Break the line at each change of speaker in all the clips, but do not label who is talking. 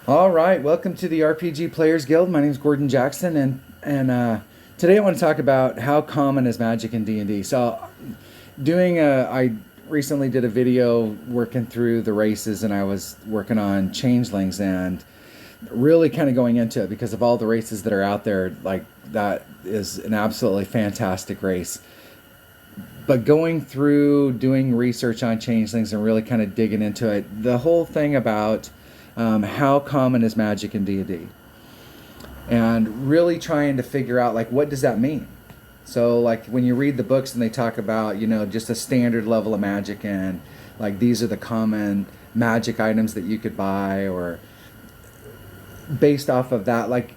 All right, welcome to the RPG Players Guild. My name is Gordon Jackson, and today I want to talk about how common is magic in D&D. I recently did a video working through the races, and I was working on changelings and really kind of going into it because of all the races that are out there. Like, that is an absolutely fantastic race. But going through doing research on changelings and really kind of digging into it, the whole thing about how common is magic in D&D, and really trying to figure out, like, what does that mean. So, like, when you read the books and they talk about, just a standard level of magic, and like these are the common magic items that you could buy, or based off of that, like,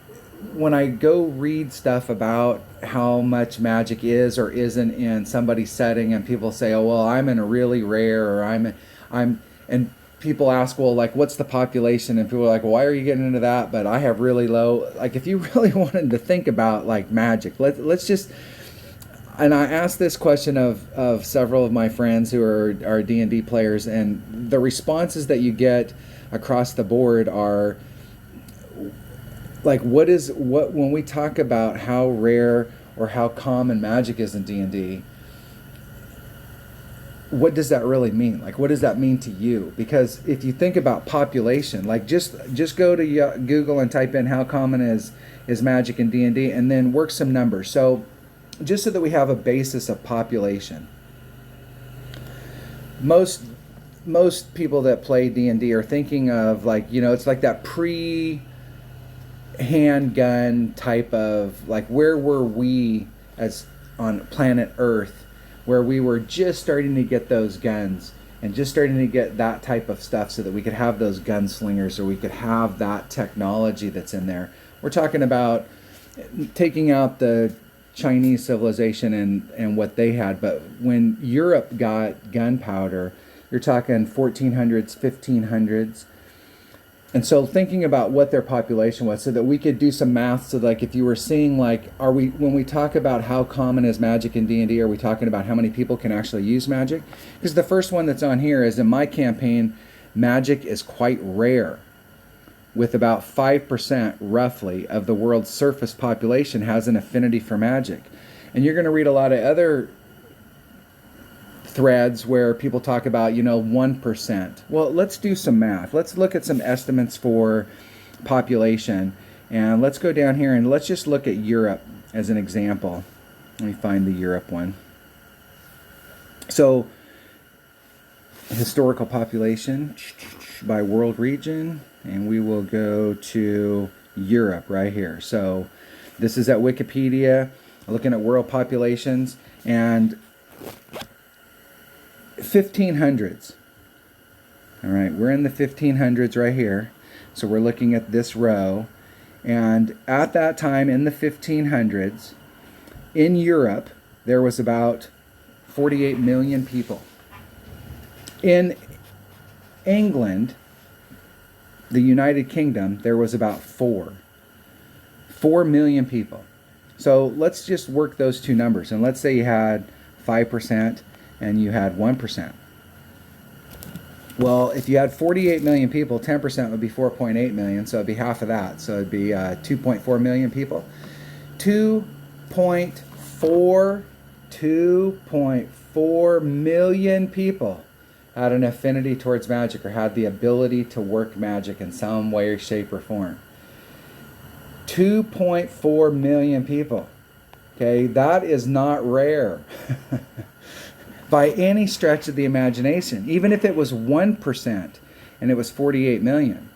when I go read stuff about how much magic is or isn't in somebody's setting, and people say, oh, well, I'm in a really rare, or and people ask, well, like, what's the population? And people are like, well, why are you getting into that? But I have really low. Like, if you really wanted to think about, like, magic, let's just. And I asked this question of several of my friends who are D&D players, and the responses that you get across the board are like, what when we talk about how rare or how common magic is in D&D, what does that really mean? Like, what does that mean to you? Because if you think about population, like, just go to Google and type in how common is magic in D&D, and then work some numbers. So just so that we have a basis of population, most people that play D&D are thinking of, like, it's like that handgun type of, like, where were we as on planet Earth, where we were just starting to get those guns and just starting to get that type of stuff so that we could have those gunslingers, or we could have that technology that's in there. We're talking about taking out the Chinese civilization and what they had. But when Europe got gunpowder, you're talking 1400s, 1500s. And so thinking about what their population was, so that we could do some math. So, like, if you were seeing, like, when we talk about how common is magic in D&D, are we talking about how many people can actually use magic? Because the first one that's on here is, in my campaign, magic is quite rare, with about 5% roughly of the world's surface population has an affinity for magic. And you're going to read a lot of other threads where people talk about 1%. Well, let's do some math. Let's look at some estimates for population, and let's go down here and let's just look at Europe as an example. Let me find the Europe one. So, historical population by world region, and we will go to Europe right here. So this is at Wikipedia, looking at world populations, and 1500s. All right, we're in the 1500s right here. So we're looking at this row. And at that time, in the 1500s, in Europe, there was about 48 million people. In England, the United Kingdom, there was about 4 million people. So let's just work those two numbers. And let's say you had 5% and you had 1%. Well, if you had 48 million people, 10% would be 4.8 million, so it'd be half of that. So it'd be 2.4 million people. 2.4 million people had an affinity towards magic, or had the ability to work magic in some way, shape, or form. 2.4 million people. Okay, that is not rare by any stretch of the imagination. Even if it was 1% and it was 48 million,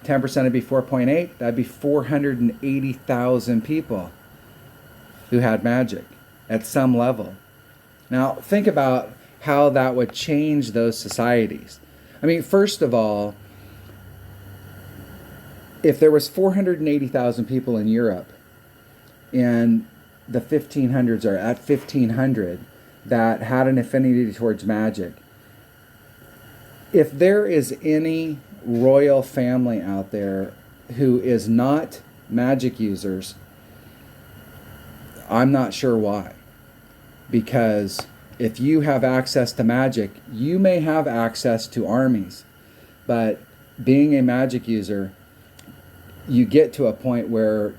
10% would be 4.8. That'd be 480,000 people who had magic at some level. Now, think about how that would change those societies. I mean, first of all, if there was 480,000 people in Europe in the 1500s, or at 1500, that had an affinity towards magic, if there is any royal family out there who is not magic users, I'm not sure why. Because if you have access to magic, you may have access to armies, but being a magic user you get to a point where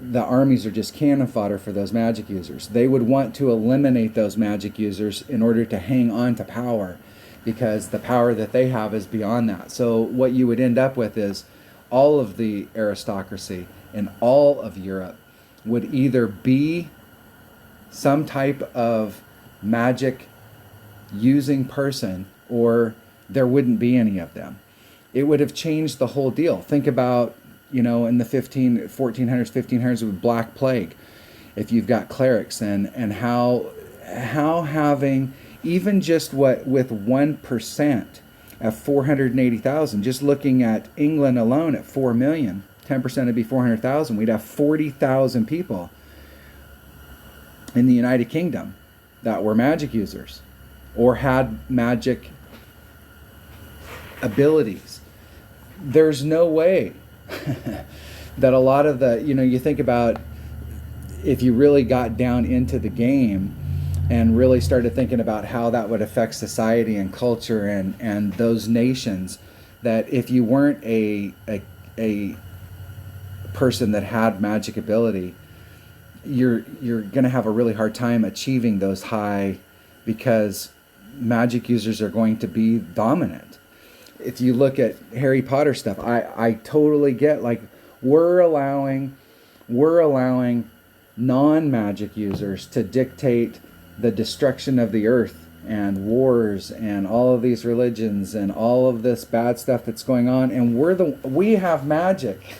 the armies are just cannon fodder for those magic users. They would want to eliminate those magic users in order to hang on to power, because the power that they have is beyond that. So what you would end up with is all of the aristocracy in all of Europe would either be some type of magic using person, or there wouldn't be any of them. It would have changed the whole deal. Think about, in the 1400s, 1500s with Black Plague. If you've got clerics and how having even just what with 1% at 480,000, just looking at England alone at 4 million, 10% would be 400,000. We'd have 40,000 people in the United Kingdom that were magic users or had magic abilities. There's no way that a lot of the, you think about if you really got down into the game and really started thinking about how that would affect society and culture and those nations, that if you weren't a person that had magic ability, you're going to have a really hard time achieving those high, because magic users are going to be dominant. If you look at Harry Potter stuff, I totally get, like, we're allowing non-magic users to dictate the destruction of the earth and wars and all of these religions and all of this bad stuff that's going on, and we have magic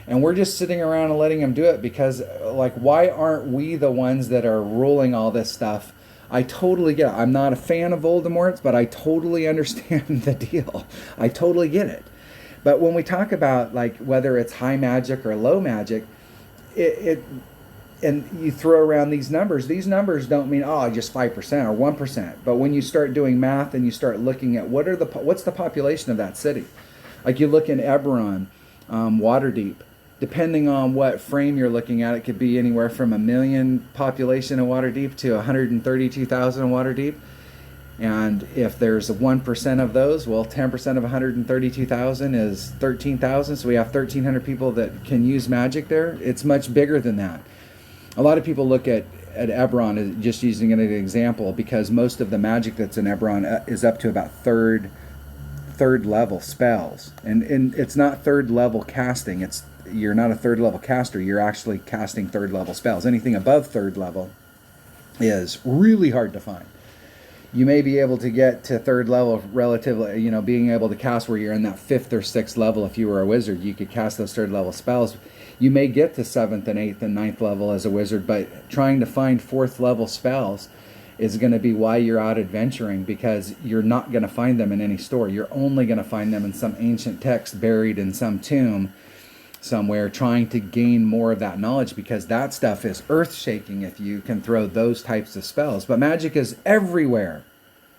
and we're just sitting around and letting them do it, because, like, why aren't we the ones that are ruling all this stuff? I totally get it. I'm not a fan of Voldemort's, but I totally understand the deal. I totally get it. But when we talk about, like, whether it's high magic or low magic, and you throw around these numbers don't mean, just 5% or 1%. But when you start doing math and you start looking at what's the population of that city, like you look in Eberron, Waterdeep, depending on what frame you're looking at, it could be anywhere from 1 million population in Waterdeep to 132,000 in Waterdeep. And if there's 1% of those, well, 10% of 132,000 is 13,000. So we have 1,300 people that can use magic there. It's much bigger than that. A lot of people look at Eberron, as just using it as an example, because most of the magic that's in Eberron is up to about third level spells. And it's not third level casting. You're not a third level caster. You're actually casting third level spells. Anything above third level is really hard to find. You may be able to get to third level relatively, being able to cast where you're in that 5th or 6th level. If you were a wizard, you could cast those third level spells. You may get to 7th and 8th and 9th level as a wizard, but trying to find 4th level spells is going to be why you're out adventuring, because you're not going to find them in any store. You're only going to find them in some ancient text buried in some tomb somewhere, trying to gain more of that knowledge, because that stuff is earth-shaking if you can throw those types of spells. But magic is everywhere.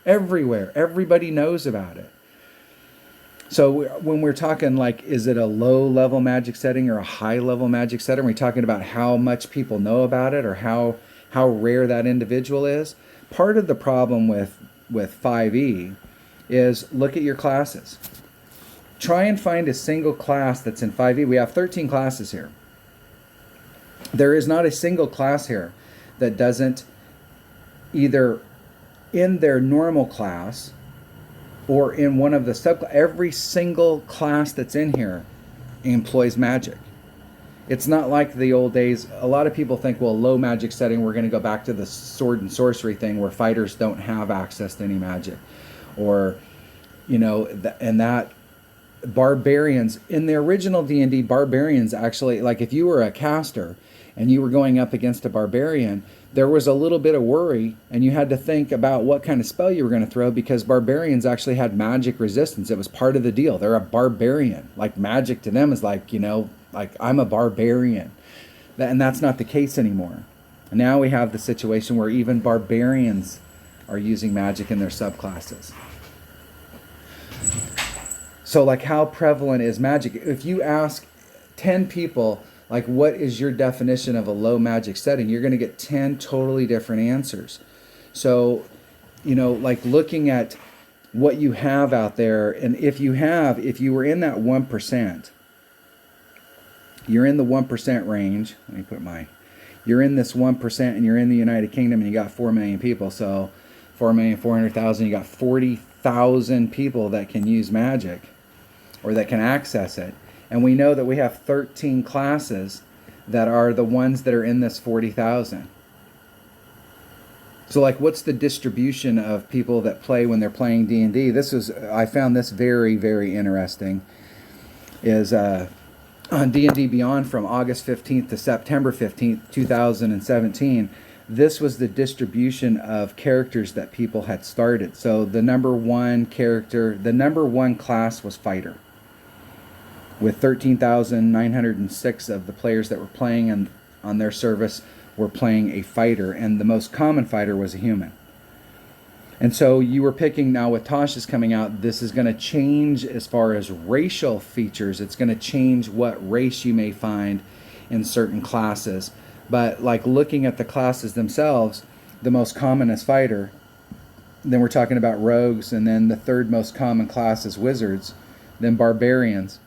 Everybody knows about it. So when we're talking, like, is it a low-level magic setting or a high-level magic setting? Are we talking about how much people know about it or how rare that individual is? Part of the problem with 5e is look at your classes. Try and find a single class that's in 5e. We have 13 classes here. There is not a single class here that doesn't, either in their normal class or in one of the every single class that's in here employs magic. It's not like the old days. A lot of people think, well, low magic setting, we're going to go back to the sword and sorcery thing where fighters don't have access to any magic. Or, and that barbarians, in the original D&D, barbarians actually, like if you were a caster and you were going up against a barbarian, there was a little bit of worry, and you had to think about what kind of spell you were going to throw, because barbarians actually had magic resistance. It was part of the deal. They're a barbarian. Like, magic to them is like, like, I'm a barbarian. And that's not the case anymore. Now we have the situation where even barbarians are using magic in their subclasses. So, like, how prevalent is magic? If you ask 10 people, like, what is your definition of a low magic setting, you're going to get 10 totally different answers. So, like, looking at what you have out there, and if you were in that 1%, you're in the 1% range. Let me put you're in this 1% and you're in the United Kingdom and you got 4 million people. So 4,400,000, you got 40,000 people that can use magic or that can access it. And we know that we have 13 classes that are the ones that are in this 40,000. So like, what's the distribution of people that play when they're playing D&D? I found this very, very interesting, is on D&D Beyond from August 15th to September 15th, 2017, this was the distribution of characters that people had started. So the number one class was Fighter, with 13,906 of the players that were playing on their service were playing a fighter, and the most common fighter was a human. And so you were picking, now with Tasha's coming out, this is going to change as far as racial features. It's going to change what race you may find in certain classes. But like looking at the classes themselves, the most common is fighter. Then we're talking about rogues, and then the third most common class is wizards. Then barbarians,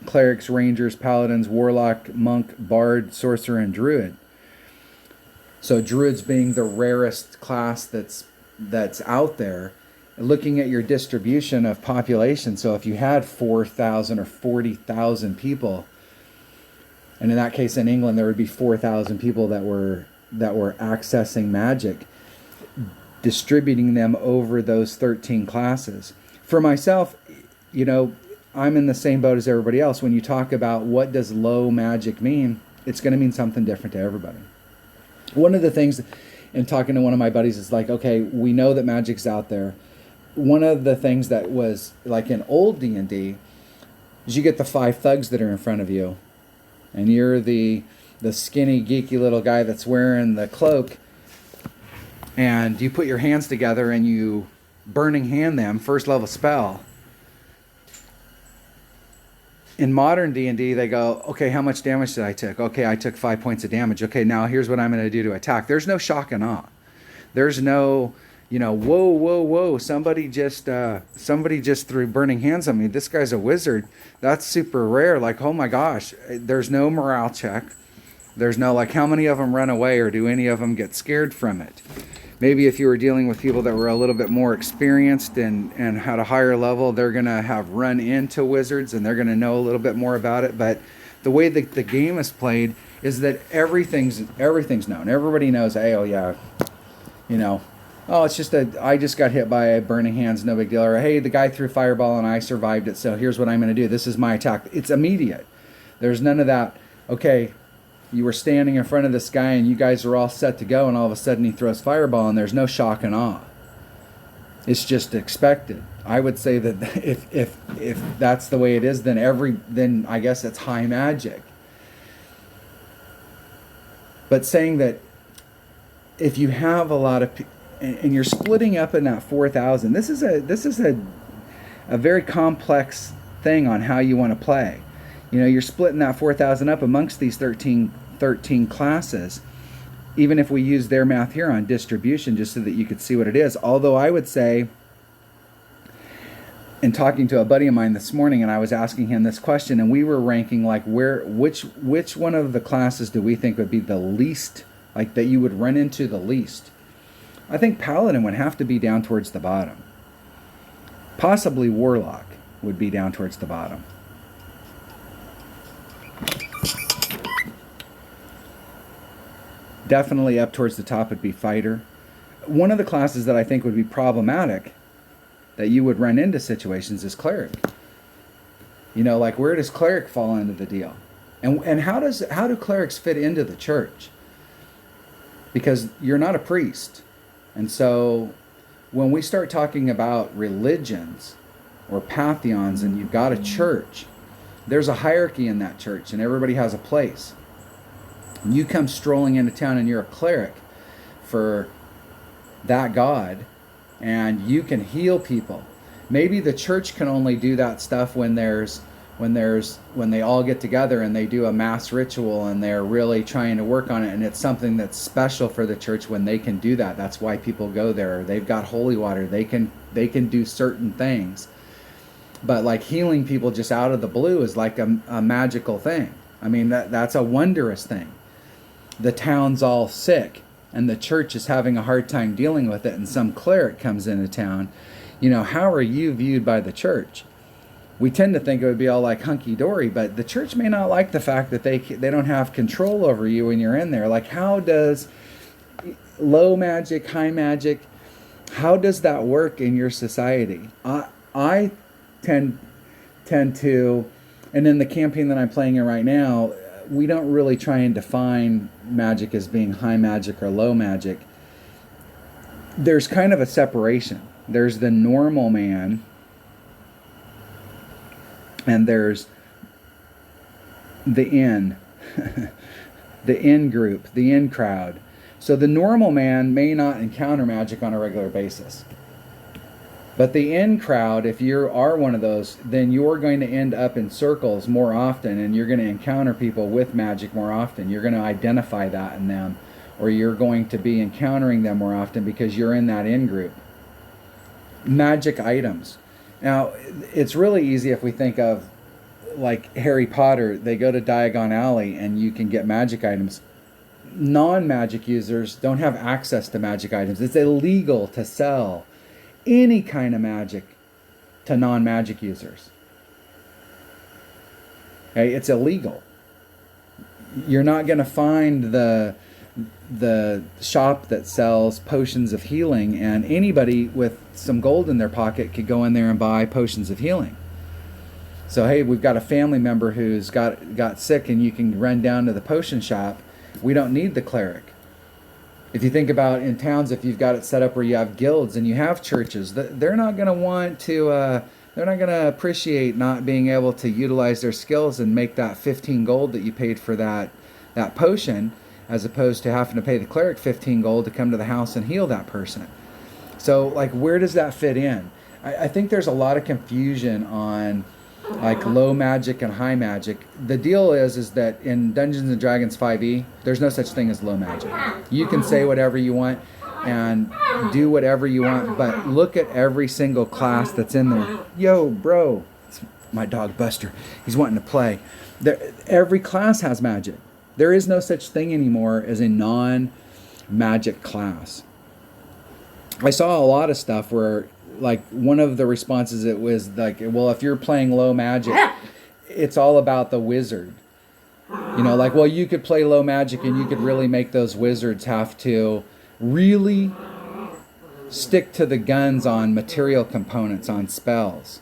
clerics, rangers, paladins, warlock, monk, bard, sorcerer, and druid. So druids being the rarest class that's out there. Looking at your distribution of population, so if you had 4,000 or 40,000 people, and in that case in England there would be 4,000 people that were accessing magic, distributing them over those 13 classes. For myself, I'm in the same boat as everybody else. When you talk about what does low magic mean, it's going to mean something different to everybody. One of the things in talking to one of my buddies is like, okay, we know that magic's out there. One of the things that was like in old D&D is you get the 5 thugs that are in front of you, and you're the skinny, geeky little guy that's wearing the cloak, and you put your hands together and you burning hand them, first level spell. In modern D&D, they go, okay, how much damage did I take? Okay, I took 5 points of damage. Okay, now here's what I'm going to do to attack. There's no shock and awe. There's no, whoa, somebody just threw burning hands on me. This guy's a wizard. That's super rare. Like, oh my gosh. There's no morale check. There's no, like, how many of them run away, or do any of them get scared from it? Maybe if you were dealing with people that were a little bit more experienced and had a higher level, they're going to have run into wizards and they're going to know a little bit more about it. But the way that the game is played is that everything's known. Everybody knows, hey, oh yeah, oh, it's just I just got hit by a burning hands, no big deal. Or hey, the guy threw fireball and I survived it, so here's what I'm going to do. This is my attack. It's immediate. There's none of that, okay, you were standing in front of this guy and you guys are all set to go, and all of a sudden he throws fireball and there's no shock and awe. It's just expected. I would say that if that's the way it is, then I guess it's high magic. But saying that if you have a lot of and you're splitting up in that 4,000, this is a very complex thing on how you want to play. You're splitting that 4,000 up amongst these 13 classes, even if we use their math here on distribution, just so that you could see what it is. Although I would say, in talking to a buddy of mine this morning, and I was asking him this question, and we were ranking like which one of the classes do we think would be the least, like that you would run into the least. I think Paladin would have to be down towards the bottom. Possibly Warlock would be down towards the bottom. Definitely up towards the top would be Fighter. One of the classes that I think would be problematic, that you would run into situations, is Cleric. Like, where does Cleric fall into the deal? And how do clerics fit into the church? Because you're not a priest. And so when we start talking about religions or pantheons and you've got a church, there's a hierarchy in that church and everybody has a place. You come strolling into town and you're a cleric for that god, and you can heal people. Maybe the church can only do that stuff when they all get together and they do a mass ritual and they're really trying to work on it, and it's something that's special for the church when they can do that. That's why people go there. They've got holy water. They can do certain things. But like healing people just out of the blue is like a magical thing. I mean, that's a wondrous thing. The town's all sick and the church is having a hard time dealing with it, and some cleric comes into town. How are you viewed by the church? We tend to think it would be all like hunky-dory, but the church may not like the fact that they don't have control over you when you're in there. Like, how does low magic, high magic, how does that work in your society? I tend to, and in the campaign that I'm playing in right now, we don't really try and define magic as being high magic or low magic. There's kind of a separation. There's the normal man, and there's the in, the in group, the in crowd. So the normal man may not encounter magic on a regular basis. But the in crowd, if you are one of those, then you're going to end up in circles more often, and you're going to encounter people with magic more often. You're going to identify that in them, or you're going to be encountering them more often because you're in that in group. Magic items. Now, it's really easy if we think of like Harry Potter. They go to Diagon Alley and you can get magic items. Non-magic users don't have access to magic items. It's illegal to sell any kind of magic to non-magic users. Okay, it's illegal. You're not going to find the shop that sells potions of healing, and anybody with some gold in their pocket could go in there and buy potions of healing. So hey, we've got a family member who's got sick, and you can run down to the potion shop. We don't need the cleric. If you think about in towns, if you've got it set up where you have guilds and you have churches, they're not going to want to, they're not going to appreciate not being able to utilize their skills and make that 15 gold that you paid for that potion, as opposed to having to pay the cleric 15 gold to come to the house and heal that person. So, like, where does that fit in? I think there's a lot of confusion on like low magic and high magic. The deal is that in Dungeons and Dragons 5e, there's no such thing as low magic. You can say whatever you want and do whatever you want, but look at every single class that's in there. Yo, bro, it's my dog Buster. He's wanting to play. Every class has magic. There is no such thing anymore as a non-magic class. I saw a lot of stuff where, like, one of the responses, it was like, well, if you're playing low magic, it's all about the wizard. Like, well, you could play low magic and you could really make those wizards have to really stick to the guns on material components, on spells,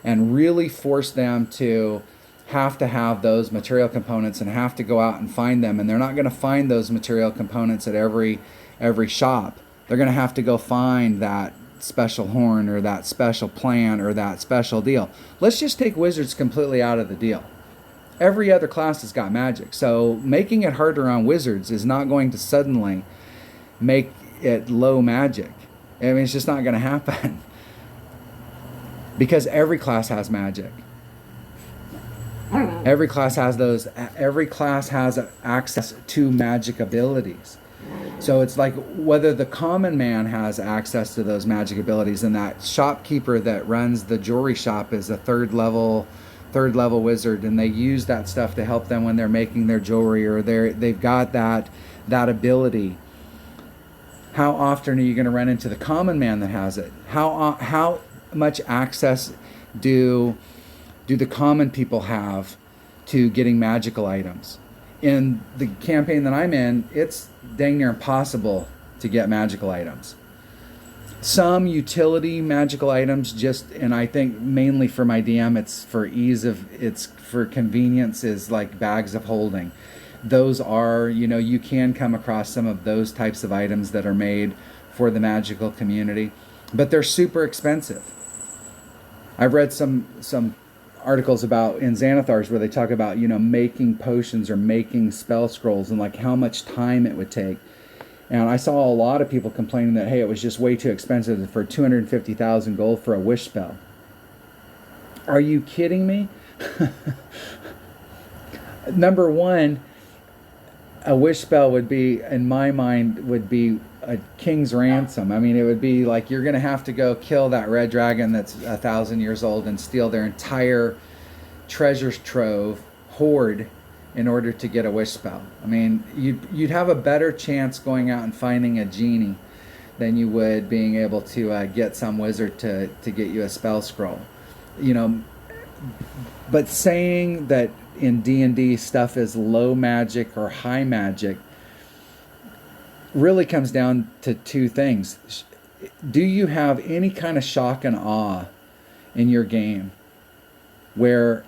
and really force them to have those material components and have to go out and find them. And they're not going to find those material components at every shop. They're going to have to go find that special horn or that special plant or that special deal. Let's just take wizards completely out of the deal. Every other class has got magic. So making it harder on wizards is not going to suddenly make it low magic. I mean, it's just not going to happen. Because every class has magic. Every class has access to magic abilities. So it's like whether the common man has access to those magic abilities, and that shopkeeper that runs the jewelry shop is a third level wizard, and they use that stuff to help them when they're making their jewelry, or they've got that ability. How often are you going to run into the common man that has it? How much access do the common people have to getting magical items? In the campaign that I'm in, it's dang near impossible to get magical items. Some utility magical items, and I think mainly for my DM, it's for convenience, is like bags of holding. Those are, you can come across some of those types of items that are made for the magical community, but they're super expensive. I've read some articles about in Xanathars where they talk about, making potions or making spell scrolls and like how much time it would take. And I saw a lot of people complaining that, hey, it was just way too expensive for 250,000 gold for a wish spell. Are you kidding me? Number one, a wish spell would be, in my mind, would be a king's ransom. I mean, it would be like you're going to have to go kill that red dragon that's 1,000 years old and steal their entire treasure trove, hoard, in order to get a wish spell. I mean, you'd have a better chance going out and finding a genie than you would being able to get some wizard to get you a spell scroll. You know, but saying that in D&D stuff is low magic or high magic really comes down to two things. Do you have any kind of shock and awe in your game where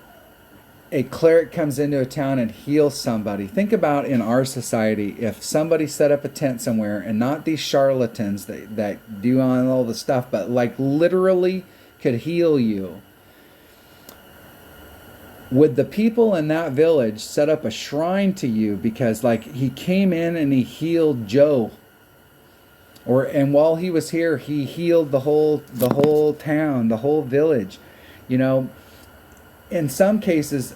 a cleric comes into a town and heals somebody? Think about in our society, if somebody set up a tent somewhere, and not these charlatans that do on all the stuff, but like literally could heal you. Would the people in that village set up a shrine to you because like he came in and he healed Joe? And while he was here, he healed the whole town, the whole village. You know, in some cases,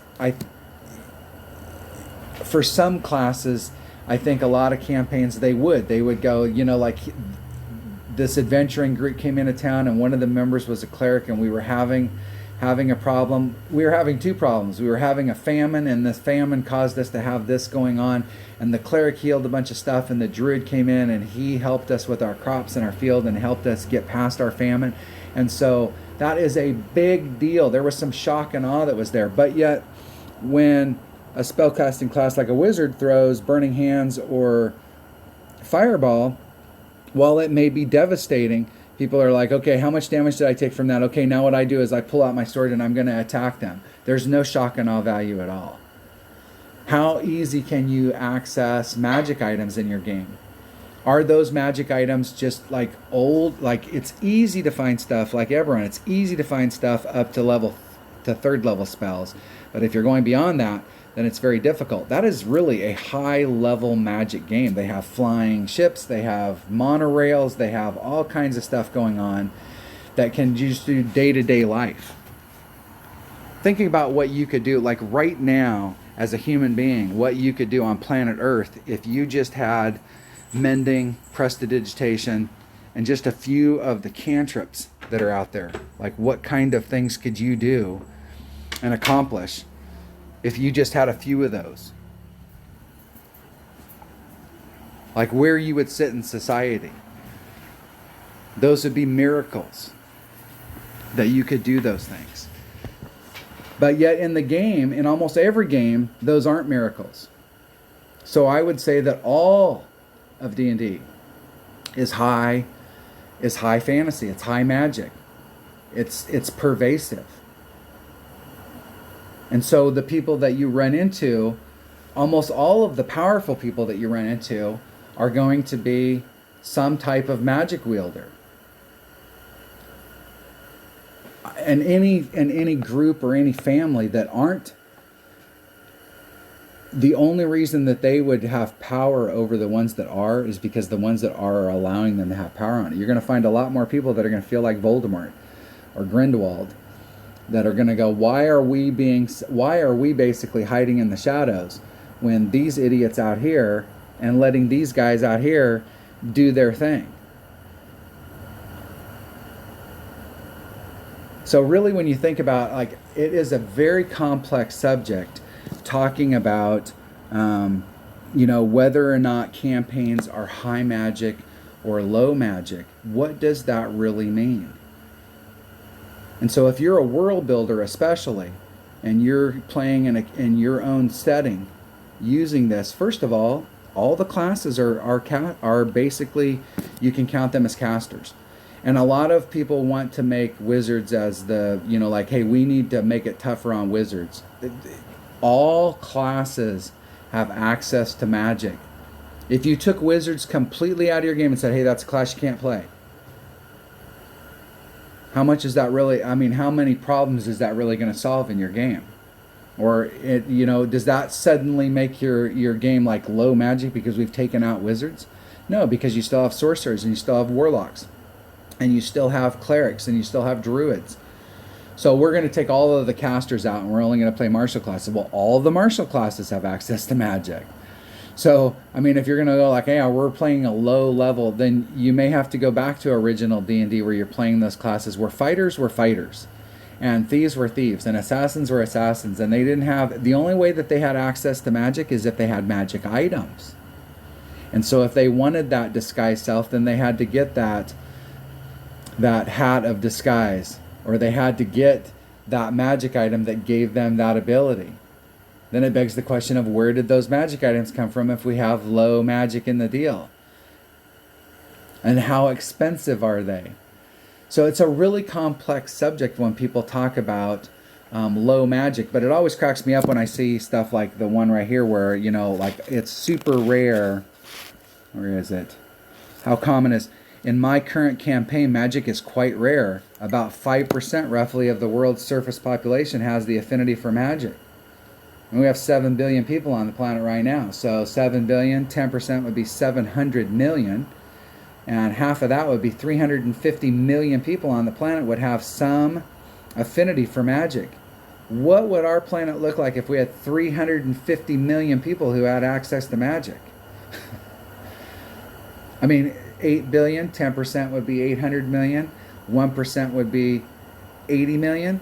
for some classes, I think a lot of campaigns they would go, you know, like this adventuring group came into town and one of the members was a cleric and we were having a problem. We were having two problems. We were having a famine, and this famine caused us to have this going on, and the cleric healed a bunch of stuff, and the druid came in and he helped us with our crops in our field and helped us get past our famine. And so that is a big deal. There was some shock and awe that was there. But yet when a spellcasting class like a wizard throws Burning Hands or Fireball, while it may be devastating, people are like, okay, how much damage did I take from that? Okay, now what I do is I pull out my sword and I'm going to attack them. There's no shock and awe value at all. How easy can you access magic items in your game? Are those magic items just like old? Like it's easy to find stuff like Eberron. It's easy to find stuff up to third level spells. But if you're going beyond that, then it's very difficult. That is really a high level magic game. They have flying ships, they have monorails, they have all kinds of stuff going on that can just do day-to-day life. Thinking about what you could do, like right now as a human being, what you could do on planet Earth if you just had mending, prestidigitation, and just a few of the cantrips that are out there. Like what kind of things could you do and accomplish if you just had a few of those? Like where you would sit in society. Those would be miracles that you could do those things. But yet in the game, in almost every game, those aren't miracles. So I would say that all of D&D is high fantasy, it's high magic. It's pervasive. And so the people that you run into, almost all of the powerful people that you run into are going to be some type of magic wielder. And any group or any family that aren't, the only reason that they would have power over the ones that are is because the ones that are allowing them to have power on it. You're going to find a lot more people that are going to feel like Voldemort or Grindelwald, that are going to go, why are we basically hiding in the shadows when these idiots out here and letting these guys out here do their thing? So really, when you think about, like, it is a very complex subject, talking about whether or not campaigns are high magic or low magic. What does that really mean? And so if you're a world builder especially, and you're playing in your own setting using this, first of all the classes are basically, you can count them as casters. And a lot of people want to make wizards as hey, we need to make it tougher on wizards. All classes have access to magic. If you took wizards completely out of your game and said, hey, that's a class you can't play, how much is that really, how many problems is that really going to solve in your game? Or, does that suddenly make your game like low magic because we've taken out wizards? No, because you still have sorcerers and you still have warlocks and you still have clerics and you still have druids. So we're going to take all of the casters out and we're only going to play martial classes. Well, all of the martial classes have access to magic. So, if you're going to go like, hey, we're playing a low level, then you may have to go back to original D&D where you're playing those classes where fighters were fighters. And thieves were thieves, and assassins were assassins, and they didn't have, the only way that they had access to magic is if they had magic items. And so if they wanted that disguised self, then they had to get that hat of disguise, or they had to get that magic item that gave them that ability. Then it begs the question of, where did those magic items come from if we have low magic in the deal? And how expensive are they? So it's a really complex subject when people talk about low magic, but it always cracks me up when I see stuff like the one right here where, you know, like it's super rare. Where is it? How common is, in my current campaign, magic is quite rare. About 5% roughly of the world's surface population has the affinity for magic. And we have 7 billion people on the planet right now. So 7 billion, 10% would be 700 million. And half of that would be 350 million people on the planet would have some affinity for magic. What would our planet look like if we had 350 million people who had access to magic? I mean, 8 billion, 10% would be 800 million, 1% would be 80 million.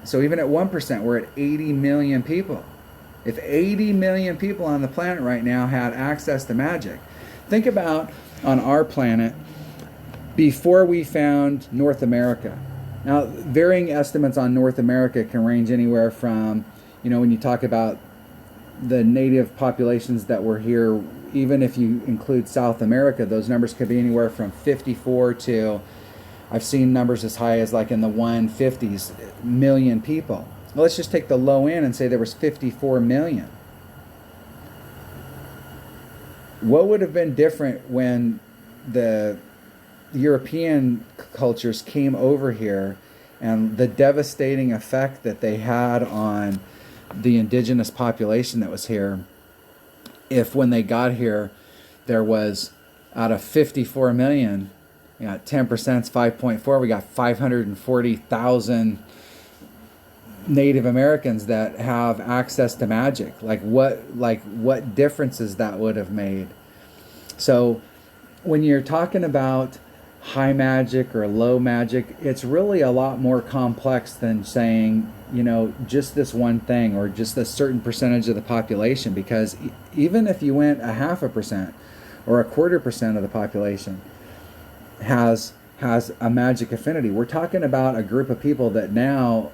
So even at 1%, we're at 80 million people. If 80 million people on the planet right now had access to magic, think about on our planet before we found North America. Now, varying estimates on North America can range anywhere from, you know, when you talk about the native populations that were here, even if you include South America, those numbers could be anywhere from 54 to, I've seen numbers as high as like in the 150s million people. Well, let's just take the low end and say there was 54 million. What would have been different when the European cultures came over here and the devastating effect that they had on the indigenous population that was here, if when they got here there was, out of 54 million, 10% is 5.4, we got 540,000 Native Americans that have access to magic. Like what differences that would have made. So when you're talking about high magic or low magic, it's really a lot more complex than saying, you know, just this one thing or just a certain percentage of the population, because even if you went 0.5% or 0.25% of the population has a magic affinity, we're talking about a group of people that now,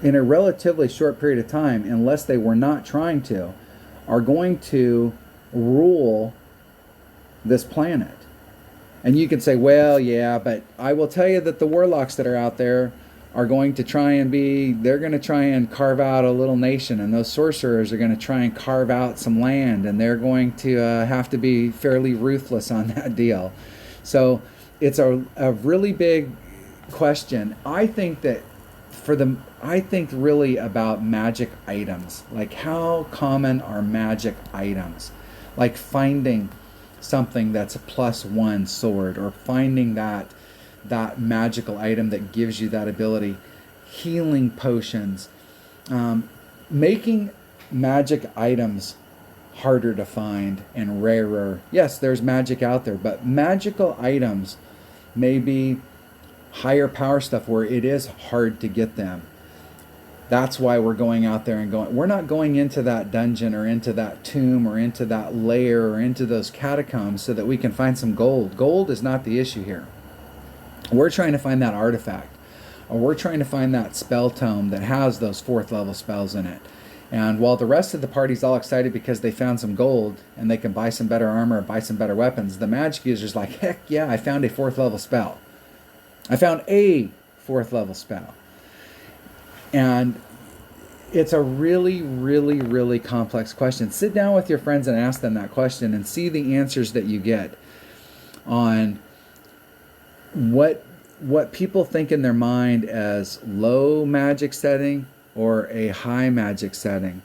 in a relatively short period of time, unless they were not trying to, are going to rule this planet. And you can say, well, yeah, but I will tell you that the warlocks that are out there are going to try and they're going to try and carve out a little nation, and those sorcerers are going to try and carve out some land, and they're going to have to be fairly ruthless on that deal. So it's a really big question. I think really about magic items. Like, how common are magic items? Like finding something that's a +1 sword, or finding that magical item that gives you that ability, healing potions, making magic items harder to find and rarer. Yes, there's magic out there, but magical items may be higher power stuff where it is hard to get them. That's why we're going out there and we're not going into that dungeon or into that tomb or into that lair or into those catacombs so that we can find some gold. Gold is not the issue here. We're trying to find that artifact, or we're trying to find that spell tome that has those 4th level spells in it. And while the rest of the party's all excited because they found some gold and they can buy some better armor, buy some better weapons, the magic user's like, heck yeah, I found a 4th level spell. I found a 4th level spell. And it's a really, really, really complex question. Sit down with your friends and ask them that question and see the answers that you get on what people think in their mind as low magic setting or a high magic setting.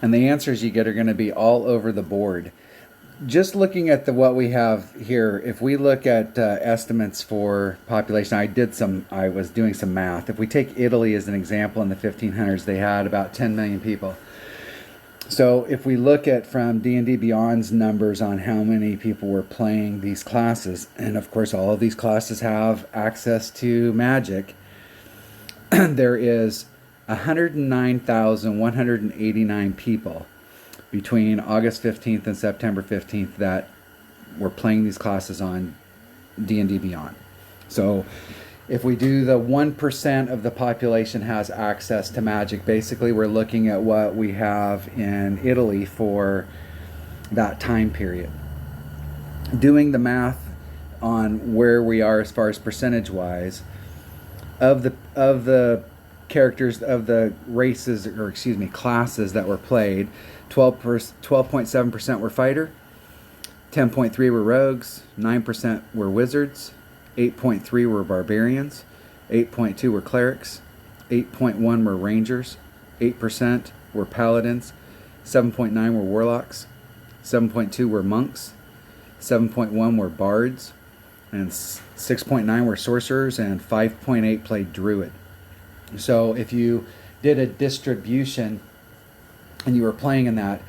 And the answers you get are going to be all over the board. Just looking at what we have here, if we look at estimates for population, I was doing some math. If we take Italy as an example, in the 1500s, they had about 10 million people.
So if we look at from D&D Beyond's numbers on how many people were playing these classes, and of course all of these classes have access to magic, there is 109,189 people between August 15th and September 15th that were playing these classes on D&D Beyond. So if we do the 1% of the population has access to magic, basically we're looking at what we have in Italy for that time period. Doing the math on where we are as far as percentage wise, of the characters of the races, or excuse me, classes that were played, 12.7% were fighter, 10.3 were rogues, 9% were wizards, 8.3 were barbarians, 8.2 were clerics, 8.1 were rangers, 8% were paladins, 7.9 were warlocks, 7.2 were monks, 7.1 were bards, and 6.9 were sorcerers, and 5.8 played druid. So if you did a distribution and you were playing in that,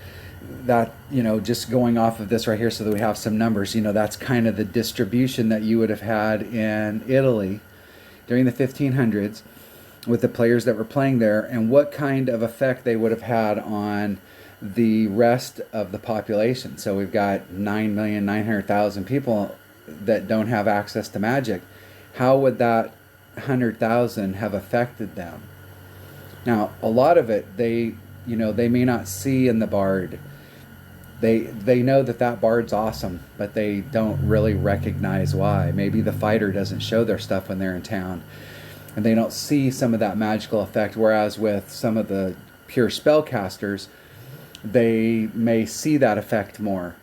just going off of this right here so that we have some numbers, that's kind of the distribution that you would have had in Italy during the 1500s with the players that were playing there, and what kind of effect they would have had on the rest of the population. So we've got 9,900,000 people that don't have access to magic. How would that 100,000 have affected them? Now, a lot of it, they may not see in the bard. They know that bard's awesome, but they don't really recognize why. Maybe the fighter doesn't show their stuff when they're in town, and they don't see some of that magical effect. Whereas with some of the pure spellcasters, they may see that effect more.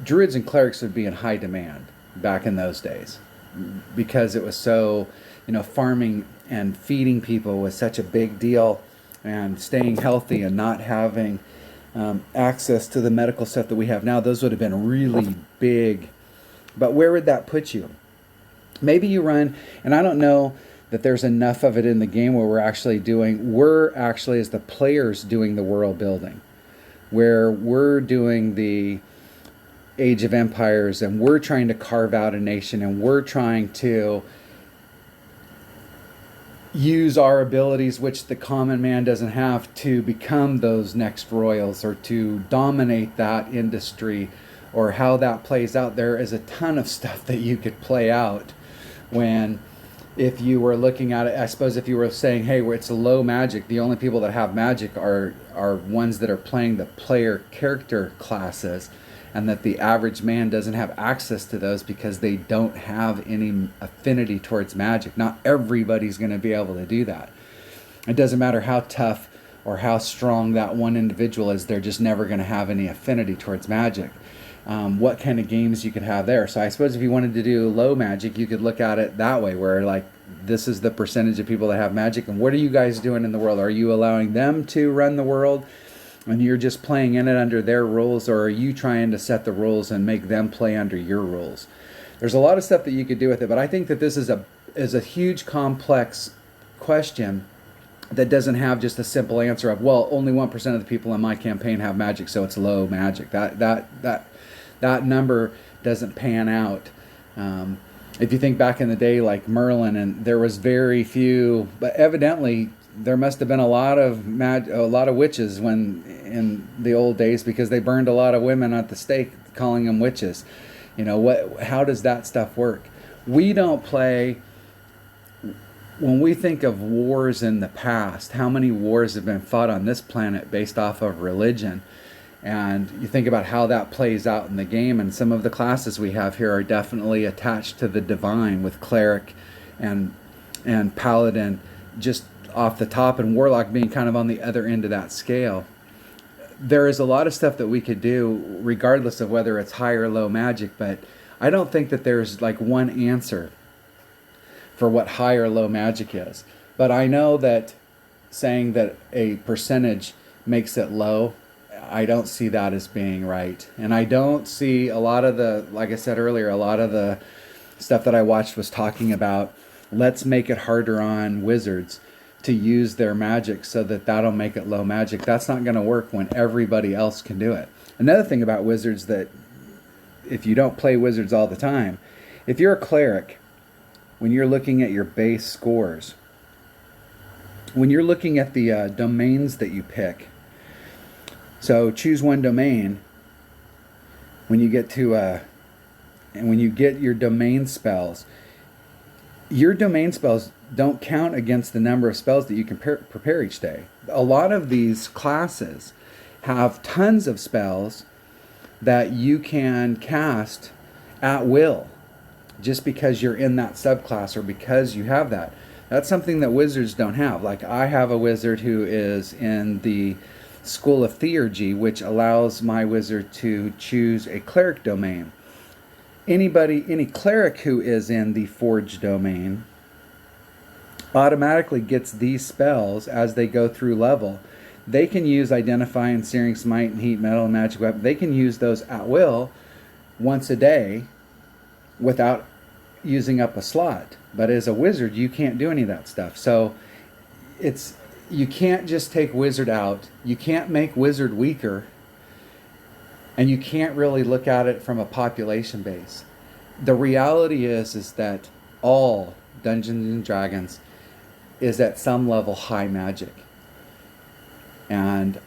Druids and clerics would be in high demand back in those days because it was so, farming and feeding people was such a big deal, and staying healthy and not having access to the medical stuff that we have now. Those would have been really big. But where would that put you? Maybe you run, and I don't know that there's enough of it in the game where we're actually as the players doing the world building, where we're doing the Age of Empires, and we're trying to carve out a nation, and we're trying to use our abilities, which the common man doesn't have, to become those next royals or to dominate that industry, or how that plays out. There is a ton of stuff that you could play out when, if you were looking at it, I suppose if you were saying, hey, it's a low magic, the only people that have magic are ones that are playing the player character classes, and that the average man doesn't have access to those because they don't have any affinity towards magic. Not everybody's going to be able to do that. It doesn't matter how tough or how strong that one individual is, they're just never going to have any affinity towards magic. What kind of games you could have there. So I suppose if you wanted to do low magic, you could look at it that way, where like, this is the percentage of people that have magic, and what are you guys doing in the world? Are you allowing them to run the world and you're just playing in it under their rules, or are you trying to set the rules and make them play under your rules? There's a lot of stuff that you could do with it, but I think that this is a huge complex question that doesn't have just a simple answer of, well, only 1% of the people in my campaign have magic, so it's low magic. That number doesn't pan out. If you think back in the day, like Merlin, and there was very few, but evidently there must have been a lot of witches in the old days, because they burned a lot of women at the stake, calling them witches. How does that stuff work? We don't play. When we think of wars in the past, how many wars have been fought on this planet based off of religion? And you think about how that plays out in the game, and some of the classes we have here are definitely attached to the divine, with cleric and paladin just off the top, and warlock being kind of on the other end of that scale. There is a lot of stuff that we could do regardless of whether it's high or low magic, but I don't think that there's like one answer for what high or low magic is. But I know that saying that a percentage makes it low, I don't see that as being right. And I don't see a lot of the, like I said earlier, a lot of the stuff that I watched was talking about, let's make it harder on wizards. to use their magic so that that'll make it low magic. That's not going to work when everybody else can do it. Another thing about wizards, that if you don't play wizards all the time, if you're a cleric, when you're looking at your base scores, when you're looking at the domains that you pick, so choose one domain. When you get to and when you get your domain spells don't count against the number of spells that you can prepare each day. A lot of these classes have tons of spells that you can cast at will, just because you're in that subclass or because you have that. That's something that wizards don't have. Like, I have a wizard who is in the School of Theurgy, which allows my wizard to choose a cleric domain. Any cleric who is in the Forge domain automatically gets these spells as they go through level. They can use Identify and Searing Smite and Heat Metal and Magic Weapon. They can use those at will once a day without using up a slot. But as a wizard, you can't do any of that stuff. So you can't just take wizard out. You can't make wizard weaker. And you can't really look at it from a population base. The reality is that all Dungeons and Dragons is at some level high magic. And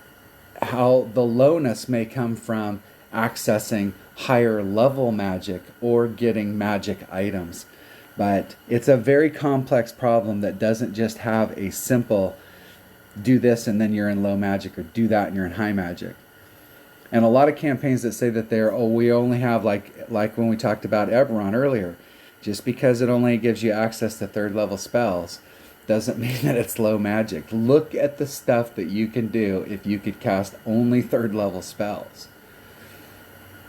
how the lowness may come from accessing higher level magic or getting magic items. But it's a very complex problem that doesn't just have a simple do this and then you're in low magic, or do that and you're in high magic. And a lot of campaigns that say that we only have, like when we talked about Eberron earlier, just because it only gives you access to third level spells doesn't mean that it's low magic. Look at the stuff that you can do if you could cast only third level spells.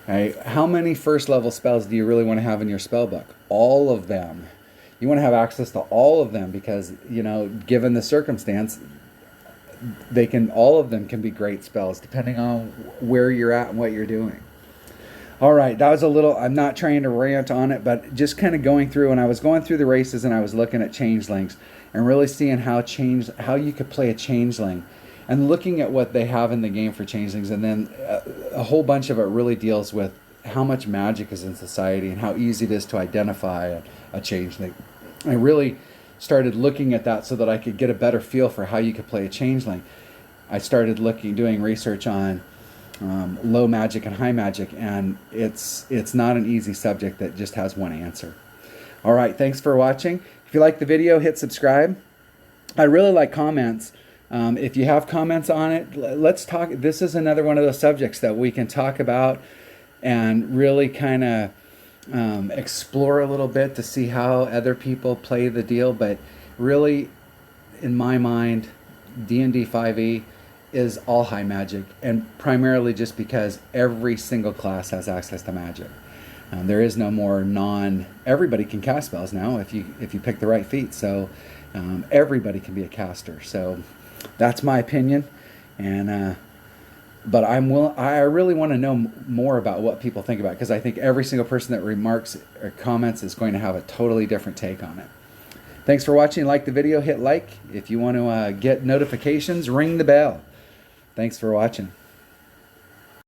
Right? How many first level spells do you really want to have in your spell book? All of them. You want to have access to all of them because, given the circumstance, all of them can be great spells depending on where you're at and what you're doing. All right, that was I'm not trying to rant on it, but just kind of going through, and I was going through the races and I was looking at changelings and really seeing how you could play a changeling and looking at what they have in the game for changelings. And then a whole bunch of it really deals with how much magic is in society and how easy it is to identify a changeling. I really started looking at that so that I could get a better feel for how you could play a changeling. I started doing research on low magic and high magic, and it's not an easy subject that just has one answer. All right, thanks for watching. If you like the video, hit subscribe. I really like comments. If you have comments on it, let's talk. This is another one of those subjects that we can talk about and really kind of explore a little bit to see how other people play the deal. But really, in my mind, D&D 5e is all high magic, and primarily just because every single class has access to magic. There is no more everybody can cast spells now if you pick the right feat. So everybody can be a caster. So that's my opinion, and but I really want to know more about what people think about it, because I think every single person that remarks or comments is going to have a totally different take on it. Thanks for watching. Like the video, hit like. If you want to get notifications, ring the bell. Thanks for watching.